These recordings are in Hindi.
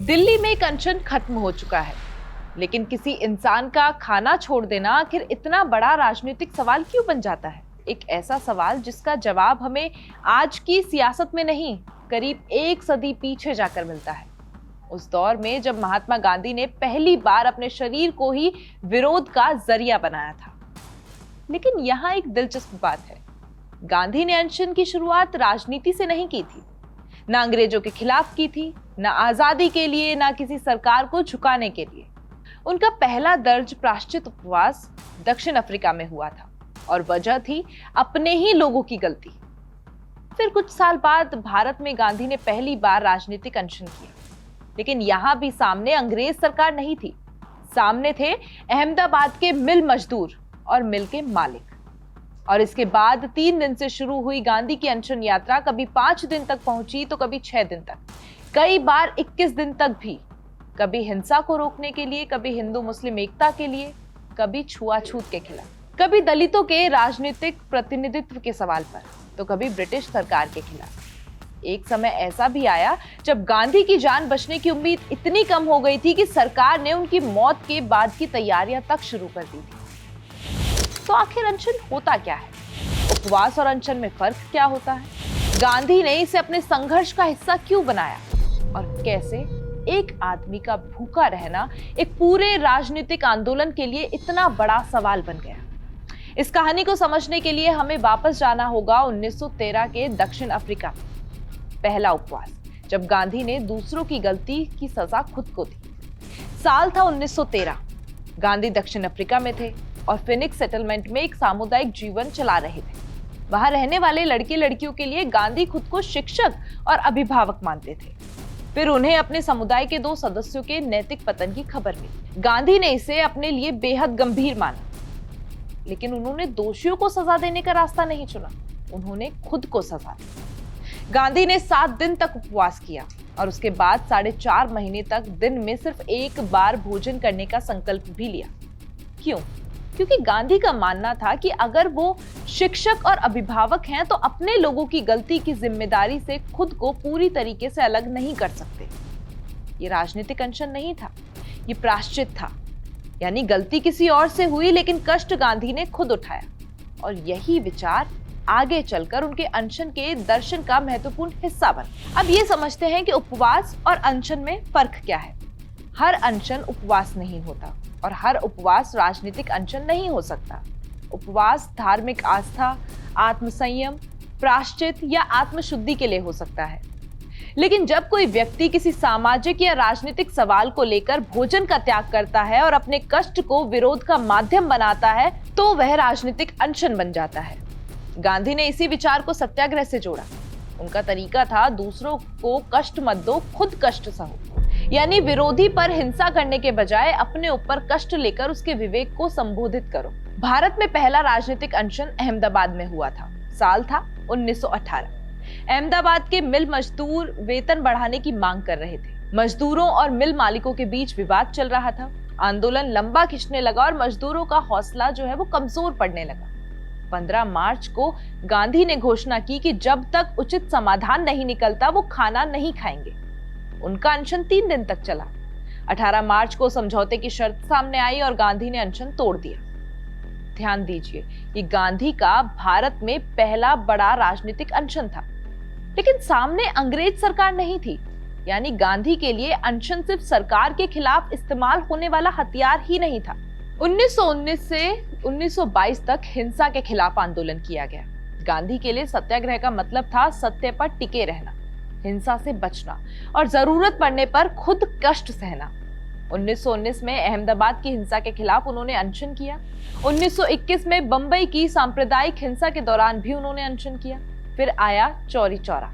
दिल्ली में एक अनशन खत्म हो चुका है, लेकिन किसी इंसान का खाना छोड़ देना आखिर इतना बड़ा राजनीतिक सवाल क्यों बन जाता है? एक ऐसा सवाल जिसका जवाब हमें आज की सियासत में नहीं, करीब एक सदी पीछे जाकर मिलता है। उस दौर में जब महात्मा गांधी ने पहली बार अपने शरीर को ही विरोध का जरिया बनाया था। लेकिन यहाँ एक दिलचस्प बात है, गांधी ने अनशन की शुरुआत राजनीति से नहीं की थी, ना अंग्रेजों के खिलाफ की थी, ना आजादी के लिए, ना किसी सरकार को झुकाने के लिए। उनका पहला दर्ज प्रायश्चित उपवास दक्षिण अफ्रीका में हुआ था और वजह थी अपने ही लोगों की गलती। फिर कुछ साल बाद भारत में गांधी ने पहली बार राजनीतिक अनशन किया, लेकिन यहां भी सामने अंग्रेज सरकार नहीं थी, सामने थे अहमदाबाद के मिल मजदूर और मिल के मालिक। और इसके बाद 3 दिन से शुरू हुई गांधी की अनशन यात्रा कभी 5 दिन तक पहुंची तो कभी 6 दिन तक, कई बार 21 दिन तक भी। कभी हिंसा को रोकने के लिए, कभी हिंदू मुस्लिम एकता के लिए, कभी छुआछूत के खिलाफ, कभी दलितों के राजनीतिक प्रतिनिधित्व के सवाल पर, तो कभी ब्रिटिश सरकार के खिलाफ। एक समय ऐसा भी आया जब गांधी की जान बचने की उम्मीद इतनी कम हो गई थी कि सरकार ने उनकी मौत के बाद की तैयारियां तक शुरू कर दी थी। तो आखिर अनशन होता क्या है? उपवास और अनशन में फर्क क्या होता है? गांधी ने इसे अपने संघर्ष का हिस्सा क्यों बनाया? और कैसे एक आदमी का भूखा रहना एक पूरे राजनीतिक आंदोलन के लिए इतना बड़ा सवाल बन गया? इस कहानी को समझने के लिए हमें वापस जाना होगा 1913 के दक्षिण अफ्रीका में। पहला उपवास, जब गांधी ने दूसरों की गलती की सजा खुद को दी। साल था 1913। गांधी दक्षिण अफ्रीका में थे और फिनिक्स सेटलमेंट में एक सामुदायिक जीवन चला रहे थे। वहां रहने वाले लड़के लड़कियों के लिए गांधी खुद को शिक्षक और अभिभावक मानते थे। फिर उन्हें अपने समुदाय के 2 सदस्यों के नैतिक पतन की खबर मिली। गांधी ने इसे अपने लिए बेहद गंभीर माना, लेकिन उन्होंने दोषियों को सजा देने का रास्ता नहीं चुना, उन्होंने खुद को सजा दी। गांधी ने 7 दिन तक उपवास किया और उसके बाद 4.5 महीने तक दिन में सिर्फ एक बार भोजन करने का संकल्प भी लिया। क्यों? क्योंकि गांधी का मानना था कि अगर वो शिक्षक और अभिभावक हैं तो अपने लोगों की गलती की जिम्मेदारी से खुद को पूरी तरीके से अलग नहीं कर सकते। ये राजनीतिक अनशन नहीं था, ये प्रायश्चित था। यानी गलती किसी और से हुई, लेकिन कष्ट गांधी ने खुद उठाया। और यही विचार आगे चलकर उनके अनशन के दर्शन का महत्वपूर्ण हिस्सा बना। अब ये समझते हैं कि उपवास और अनशन में फर्क क्या है। हर अनशन उपवास नहीं होता और हर उपवास राजनीतिक अनशन नहीं हो सकता। उपवास धार्मिक आस्था, आत्मसंयम, प्रायश्चित या आत्मशुद्धि के लिए हो सकता है। लेकिन जब कोई व्यक्ति किसी सामाजिक या राजनीतिक सवाल को लेकर भोजन का त्याग करता है और अपने कष्ट को विरोध का माध्यम बनाता है, तो वह राजनीतिक अनशन बन जाता है। गांधी ने इसी विचार को सत्याग्रह से जोड़ा। उनका तरीका था, दूसरों को कष्ट मत दो, खुद कष्ट सहो। यानी विरोधी पर हिंसा करने के बजाय अपने ऊपर कष्ट लेकर उसके विवेक को संबोधित करो। भारत में पहला राजनीतिक अनशन अहमदाबाद में हुआ था। साल था 1918। अहमदाबाद के मिल मजदूर वेतन बढ़ाने की मांग कर रहे थे। मजदूरों और मिल मालिकों के बीच विवाद चल रहा था। आंदोलन लंबा खिंचने लगा और मजदूरों का हौसला जो है वो कमजोर पड़ने लगा। 15 मार्च को गांधी ने घोषणा की कि जब तक उचित समाधान नहीं निकलता वो खाना नहीं खाएंगे। उनका अनशन 3 दिन तक चला। 18 मार्च को समझौते की शर्त सामने आई और गांधी ने अनशन तोड़ दिया। ध्यान दीजिए, ये गांधी का भारत में पहला बड़ा राजनीतिक अनशन था, लेकिन सामने अंग्रेज सरकार नहीं थी। यानी गांधी के लिए अनशन सिर्फ सरकार के खिलाफ इस्तेमाल होने वाला हथियार ही नहीं था। 1919 से 1922 तक हिंसा के खिलाफ आंदोलन किया गया। गांधी के लिए सत्याग्रह का मतलब था सत्य पर टिके रहना, हिंसा से बचना और जरूरत पड़ने पर खुद कष्ट सहना। 1919 में अहमदाबाद की हिंसा के खिलाफ उन्होंने अनशन किया। 1921 में बंबई की सांप्रदायिक हिंसा के दौरान भी उन्होंने अनशन किया। फिर आया चौरी चौरा।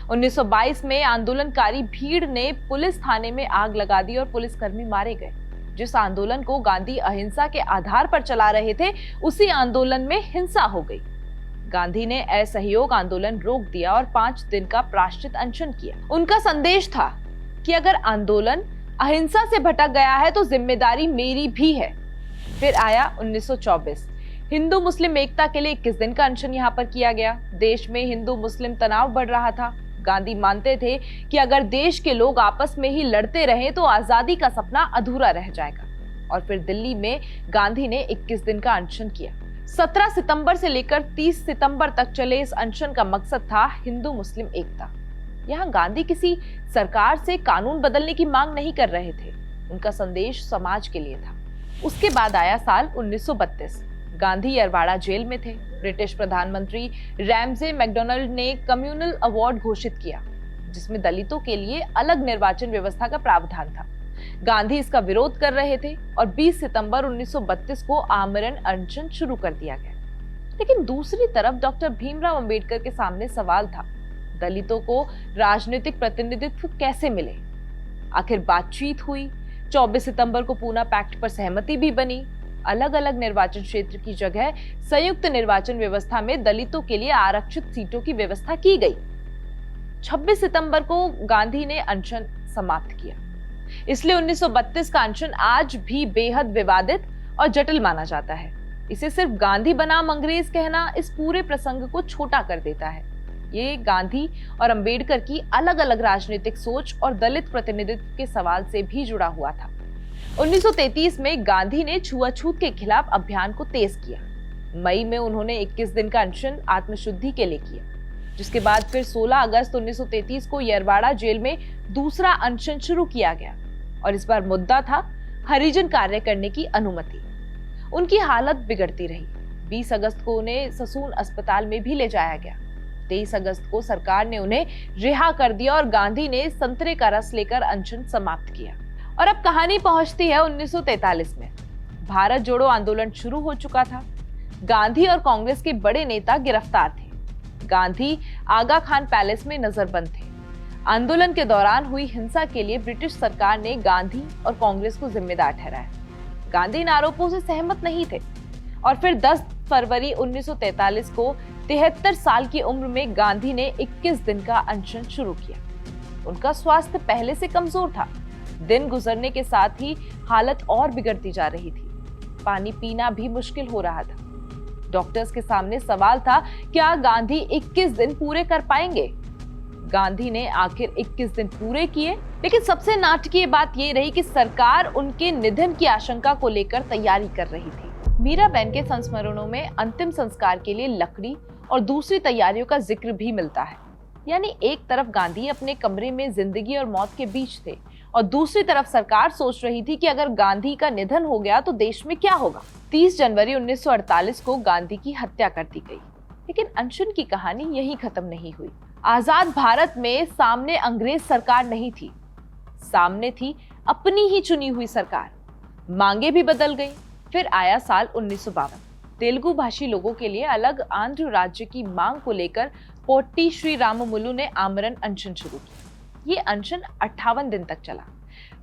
1922 में आंदोलनकारी भीड़ ने पुलिस थाने में आग लगा दी और पुलिसकर्मी मारे गए। जिस आंदोलन को गांधी अहिंसा के आधार पर चला रहे थे, उसी आंदोलन में हिंसा हो गई। गांधी ने असहयोग आंदोलन रोक दिया और 5 दिन का प्रायश्चित अनशन किया। उनका संदेश था कि अगर आंदोलन अहिंसा से भटक गया है तो जिम्मेदारी मेरी भी है। फिर आया 1924। हिंदू मुस्लिम एकता के लिए 21 दिन का अनशन यहाँ पर किया गया। देश में हिंदू मुस्लिम तनाव बढ़ रहा था। गांधी मानते थे कि अगर देश के लोग आपस में ही लड़ते रहें तो आजादी का सपना अधूरा रह जाएगा। और फिर दिल्ली में गांधी ने 21 दिन का अनशन किया। 17 सितंबर से लेकर 30 सितंबर तक चले इस अनशन का मकसद था हिंदू मुस्लिम एकता। यहाँ गांधी किसी सरकार से कानून बदलने की मांग नहीं कर रहे थे, उनका संदेश समाज के लिए था। उसके बाद आया साल 1932। गांधी यरवाड़ा जेल में थे। ब्रिटिश प्रधानमंत्री रैमजे मैकडोनाल्ड ने कम्युनल अवार्ड घोषित किया, जिसमें दलितों के लिए अलग निर्वाचन व्यवस्था का प्रावधान था। गांधी इसका विरोध कर रहे थे और 20 सितंबर 1932 को आमरण अनशन शुरू कर दिया गया। लेकिन दूसरी तरफ डॉक्टर भीमराव अंबेडकर के सामने सवाल था, दलितों को राजनीतिक प्रतिनिधित्व कैसे मिले? आखिर बातचीत हुई। 24 सितंबर को पूना पैक्ट पर सहमति भी बनी। अलग अलग निर्वाचन क्षेत्र की जगह संयुक्त निर्वाचन व्यवस्था में दलितों के लिए आरक्षित सीटों की व्यवस्था की गई। 26 सितंबर को गांधी ने अनशन समाप्त किया। इसलिए 1932 का अनशन आज भी बेहद विवादित और जटिल माना जाता है। इसे सिर्फ गांधी बनाम अंग्रेज कहना इस पूरे प्रसंग को छोटा कर देता है। ये गांधी और अंबेडकर की अलग अलग राजनीतिक सोच और दलित प्रतिनिधित्व के सवाल से भी जुड़ा हुआ था। 1933 में गांधी ने छुआछूत के खिलाफ अभियान को तेज किया। मई में उन्होंने 21 दिन का अनशन आत्मशुद्धि के लिए किया, जिसके बाद फिर 16 अगस्त 1933 को यरवाड़ा जेल में दूसरा अनशन शुरू किया गया और इस बार मुद्दा था हरिजन कार्य करने की अनुमति। उनकी हालत बिगड़ती रही। 20 अगस्त को उन्हें ससून अस्पताल में भी ले जाया गया। 23 अगस्त को सरकार ने उन्हें रिहा कर दिया और गांधी ने संतरे का रस लेकर अनशन समाप्त किया। और अब कहानी पहुंचती है 1943 में। भारत जोड़ो आंदोलन शुरू हो चुका था। गांधी और कांग्रेस के बड़े नेता गिरफ्तार थे। गांधी आगा खान पैलेस में नजरबंद थे। आंदोलन के दौरान हुई हिंसा के लिए ब्रिटिश सरकार ने गांधी और कांग्रेस को जिम्मेदार ठहराया। गांधी इन आरोपों से सहमत नहीं थे और फिर 10 फरवरी 1943 को 73 साल की उम्र में गांधी ने 21 दिन का अनशन शुरू किया। उनका स्वास्थ्य पहले से कमजोर था। दिन गुजरने के साथ ही हालत और बिगड़ती जा रही थी। पानी पीना भी मुश्किल हो रहा था। डॉक्टर्स के सामने सवाल था, क्या गांधी 21 दिन पूरे कर पाएंगे? गांधी ने आखिर 21 दिन पूरे किए, लेकिन सबसे नाटकीय बात यह रही कि सरकार उनके निधन की आशंका को लेकर तैयारी कर रही थी। मीराबेन के संस्मरणों में अंतिम संस्कार के लिए लकड़ी और दूसरी तैयारियों का जिक्र भी मिलता है। यानी एक तरफ गांधी अपने कमरे में जिंदगी और मौत के बीच थे और दूसरी तरफ सरकार सोच रही थी कि अगर गांधी का निधन हो गया तो देश में क्या होगा। 30 जनवरी 1948 को गांधी की हत्या कर दी गई। लेकिन अनशन की कहानी यहीं खत्म नहीं हुई। आजाद भारत में सामने अंग्रेज सरकार नहीं थी, सामने थी अपनी ही चुनी हुई सरकार। मांगे भी बदल गई। फिर आया साल 1952। तेलुगु भाषी लोगों के लिए अलग आंध्र राज्य की मांग को लेकर पोट्टी श्री राममुलु ने आमरण अनशन शुरू किया। ये अनशन 58 दिन तक चला।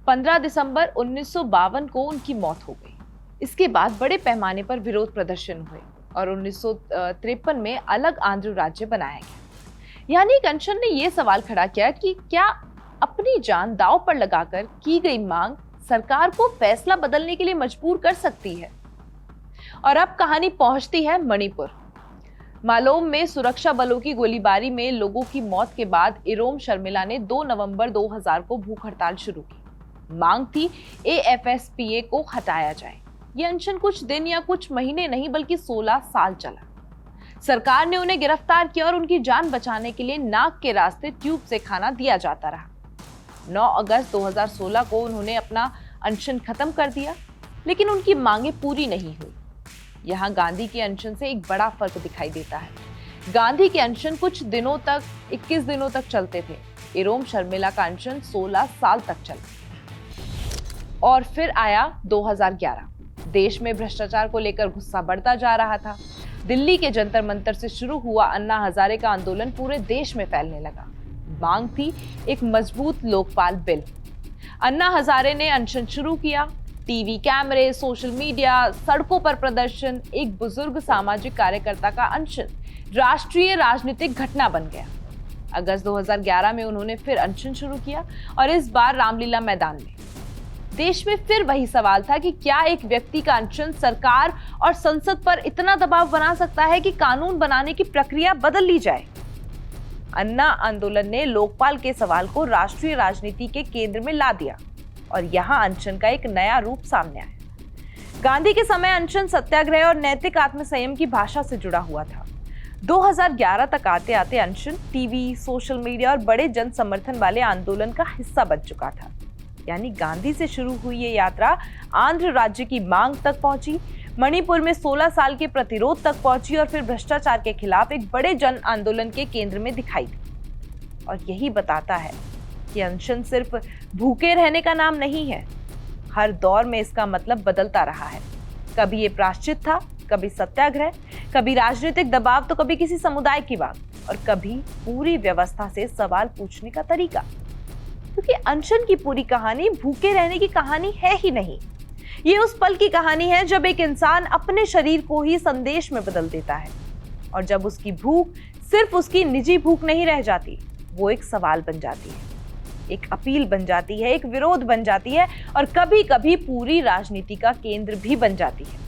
15 दिसंबर 1952 को उनकी मौत हो गई। इसके बाद बड़े पैमाने पर विरोध प्रदर्शन हुए और 1953 में अलग आंध्र राज्य बनाया गया। यानी अनशन ने यह सवाल खड़ा किया कि क्या अपनी जान दांव पर लगाकर की गई मांग सरकार को फैसला बदलने के लिए मजबूर कर सकती है। और अब कहानी पहुंचती है मणिपुर। मालोम में सुरक्षा बलों की गोलीबारी में लोगों की मौत के बाद इरोम शर्मिला ने 2 नवंबर 2000 को भूख हड़ताल शुरू की। मांग थी AFSPA को हटाया जाए। यह अनशन कुछ दिन या कुछ महीने नहीं बल्कि 16 साल चला। सरकार ने उन्हें गिरफ्तार किया और उनकी जान बचाने के लिए नाक के रास्ते ट्यूब से खाना दिया जाता रहा। 9 अगस्त 2016 को उन्होंने अपना अनशन खत्म कर दिया, लेकिन उनकी मांगे पूरी नहीं हुई। यहाँ गांधी के अनशन से एक बड़ा फर्क दिखाई देता है। गांधी के अनशन कुछ दिनों तक 21 दिनों तक चलते थे। इरोम शर्मिला का अनशन 16 साल तक चला। और फिर आया 2011। देश में भ्रष्टाचार को लेकर गुस्सा बढ़ता जा रहा था। दिल्ली के जंतर मंतर से शुरू हुआ अन्ना हजारे का आंदोलन पूरे देश में फैलने लगा। मांग थी एक मजबूत लोकपाल बिल। अन्ना हजारे ने अनशन शुरू किया। टीवी कैमरे, सोशल मीडिया, सड़कों पर प्रदर्शन, एक बुजुर्ग सामाजिक कार्यकर्ता का अनशन राष्ट्रीय राजनीतिक घटना बन गया। अगस्त 2011 में उन्होंने फिर अनशन शुरू किया और इस बार रामलीला मैदान में। देश में फिर वही सवाल था कि क्या एक व्यक्ति का अनशन सरकार और संसद पर इतना दबाव बना सकता है कि कानून बनाने की प्रक्रिया बदल ली जाए। अन्ना आंदोलन ने लोकपाल के सवाल को राष्ट्रीय राजनीति के केंद्र में ला दिया और यहाँ अनशन का एक नया रूप सामने आया। गांधी के समय अनशन सत्याग्रह और नैतिक आत्मसंयम की भाषा से जुड़ा हुआ था। 2011 तक आते आते अनशन टीवी, सोशल मीडिया और बड़े जन समर्थन वाले आंदोलन का हिस्सा बन चुका था। यानी गांधी से शुरू हुई ये यात्रा आंध्र राज्य की मांग तक पहुंची, मणिपुर में 16 साल के प्रतिरोध तक पहुंची और फिर भ्रष्टाचार के खिलाफ एक बड़े जन आंदोलन के केंद्र में दिखाई दी। और यही बताता है कि अनशन सिर्फ भूखे रहने का नाम नहीं है। हर दौर में इसका मतलब बदलता रहा है। कभी ये प्रायश्चित था, कभी सत्याग्रह, कभी राजनीतिक दबाव, तो कभी किसी समुदाय की बात और कभी पूरी व्यवस्था से सवाल पूछने का तरीका। क्योंकि अनशन की पूरी कहानी भूखे रहने की कहानी है ही नहीं। ये उस पल की कहानी है जब एक इंसान अपने शरीर को ही संदेश में बदल देता है और जब उसकी भूख सिर्फ उसकी निजी भूख नहीं रह जाती, वो एक सवाल बन जाती है, एक अपील बन जाती है, एक विरोध बन जाती है और कभी कभी पूरी राजनीति का केंद्र भी बन जाती है।